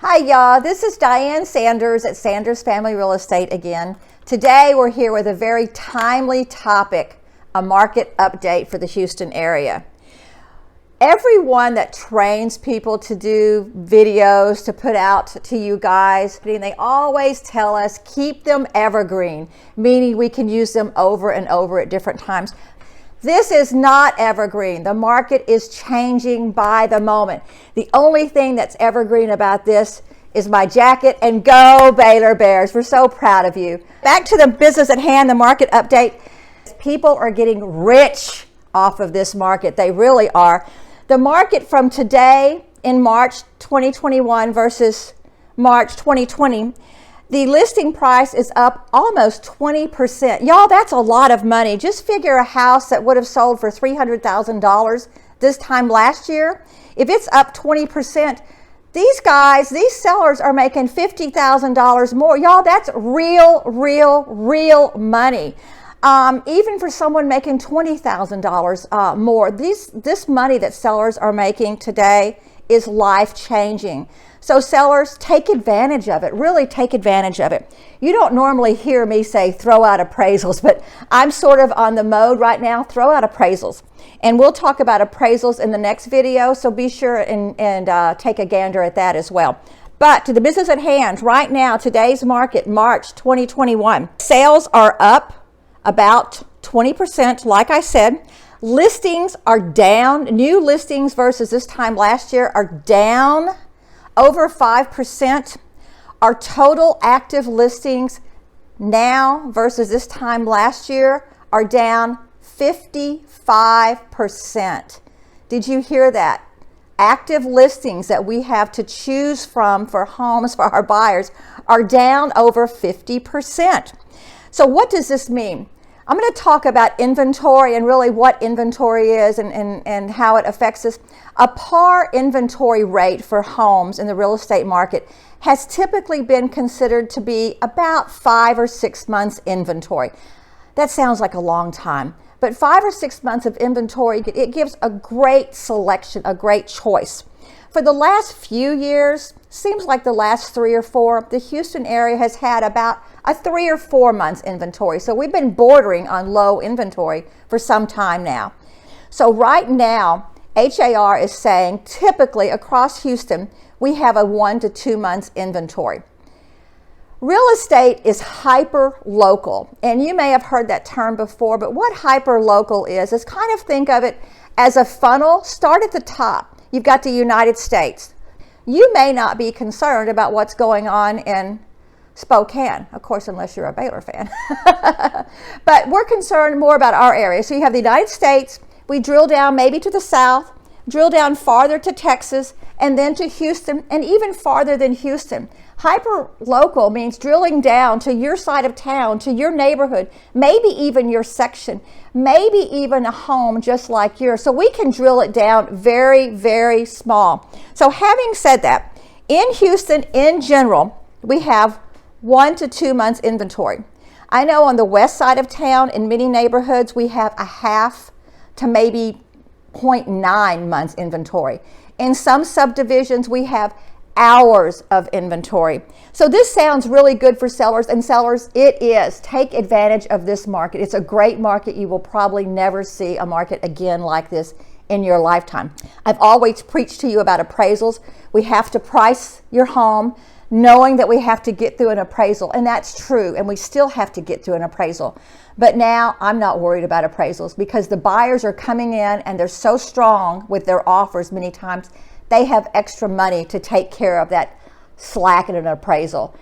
Hi y'all, this is Diane Sanders at Sanders Family Real Estate again. Today we're here with a very timely topic, a market update for the Houston area. Everyone that trains people to do videos to put out to you guys, they always tell us keep them evergreen, meaning we can use them over and over at different times. This is not evergreen. The market is changing by the moment. The only thing that's evergreen about this is my jacket, and go Baylor Bears. We're so proud of you. Back to the business at hand, the market update. People are getting rich off of this market. They really are. The market from today in March 2021 versus March 2020, the listing price is up almost 20%. Y'all, that's a lot of money. Just figure a house that would have sold for $300,000 this time last year. If it's up 20%, these sellers are making $50,000 more. Y'all, that's real money. Even for someone making $20,000 more, this money that sellers are making today is life-changing. So sellers, take advantage of it. Really take advantage of it. You don't normally hear me say throw out appraisals, but I'm sort of on the mode right now, throw out appraisals. And we'll talk about appraisals in the next video, so be sure and take a gander at that as well. But to the business at hand, right now, today's market, March 2021, sales are up about 20%, like I said. Listings are down. New listings versus this time last year are down over 5%. Our total active listings now versus this time last year are down 55%. Did you hear that? Active listings that we have to choose from for homes for our buyers are down over 50%. So what does this mean? I'm going to talk about inventory and really what inventory is and how it affects us. A par inventory rate for homes in the real estate market has typically been considered to be about 5 or 6 months inventory. That sounds like a long time, but 5 or 6 months of inventory, it gives a great selection, a great choice. For the last few years, seems like the last 3 or 4, the Houston area has had about a 3 or 4 months inventory. So we've been bordering on low inventory for some time now. So right now, HAR is saying typically across Houston, we have a 1 to 2 months inventory. Real estate is hyper-local, and you may have heard that term before, but what hyper-local is kind of think of it as a funnel. Start at the top. You've got the United States. You may not be concerned about what's going on in Spokane, of course, unless you're a Baylor fan. But we're concerned more about our area. So you have the United States. We drill down maybe to the south, drill down farther to Texas, and then to Houston, and even farther than Houston. Hyper-local means drilling down to your side of town, to your neighborhood, maybe even your section, maybe even a home just like yours. So we can drill it down very small. So having said that, in Houston in general, we have 1 to 2 months inventory. I know on the west side of town, in many neighborhoods, we have a half to maybe 0.9 months inventory. In some subdivisions, we have hours of inventory. So this sounds really good for sellers, and sellers, it is. Take advantage of this market. It's a great market. You will probably never see a market again like this in your lifetime. I've always preached to you about appraisals. We have to price your home knowing that we have to get through an appraisal, and that's true, and we still have to get through an appraisal. But now I'm not worried about appraisals because the buyers are coming in and they're so strong with their offers many times. They have extra money to take care of that slack in an appraisal.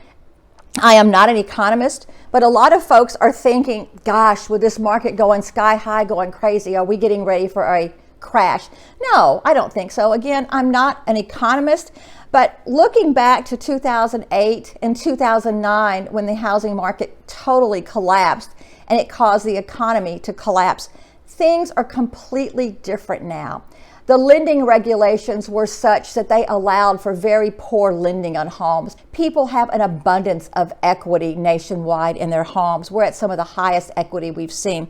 I am not an economist, but a lot of folks are thinking, gosh, with this market going sky high, going crazy, are we getting ready for a crash? No, I don't think so. Again, I'm not an economist, but looking back to 2008 and 2009 when the housing market totally collapsed and it caused the economy to collapse, things are completely different now. The lending regulations were such that they allowed for very poor lending on homes. People have an abundance of equity nationwide in their homes. We're at some of the highest equity we've seen.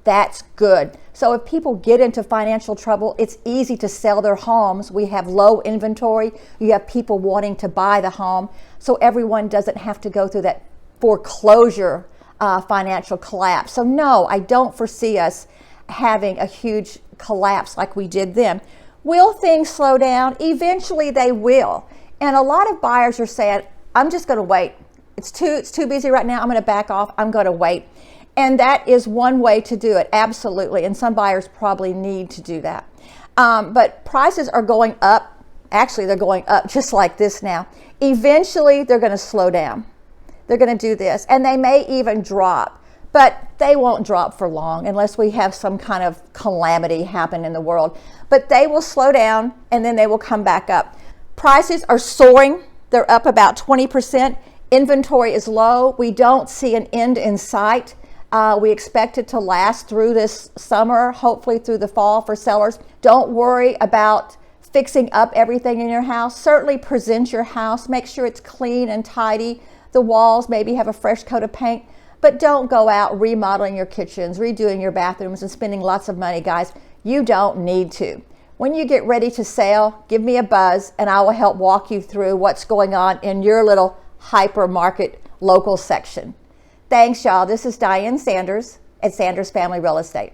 That's good. So if people get into financial trouble, it's easy to sell their homes. We have low inventory. You have people wanting to buy the home. So everyone doesn't have to go through that foreclosure financial collapse. So no, I don't foresee us having a huge collapse like we did then. Will things slow down? Eventually they will. And a lot of buyers are saying, I'm just going to wait. It's too busy right now. I'm going to back off. I'm going to wait. And that is one way to do it, absolutely. And some buyers probably need to do that. But prices are going up. Actually, they're going up just like this now. Eventually, they're going to slow down. They're going to do this. And they may even drop. But they won't drop for long unless we have some kind of calamity happen in the world. But they will slow down and then they will come back up. Prices are soaring. They're up about 20%. Inventory is low. We don't see an end in sight. We expect it to last through this summer, hopefully through the fall for sellers. Don't worry about fixing up everything in your house. Certainly present your house. Make sure it's clean and tidy. The walls, maybe have a fresh coat of paint. But don't go out remodeling your kitchens, redoing your bathrooms, and spending lots of money, guys. You don't need to. When you get ready to sell, give me a buzz, and I will help walk you through what's going on in your little hypermarket local section. Thanks, y'all. This is Diane Sanders at Sanders Family Real Estate.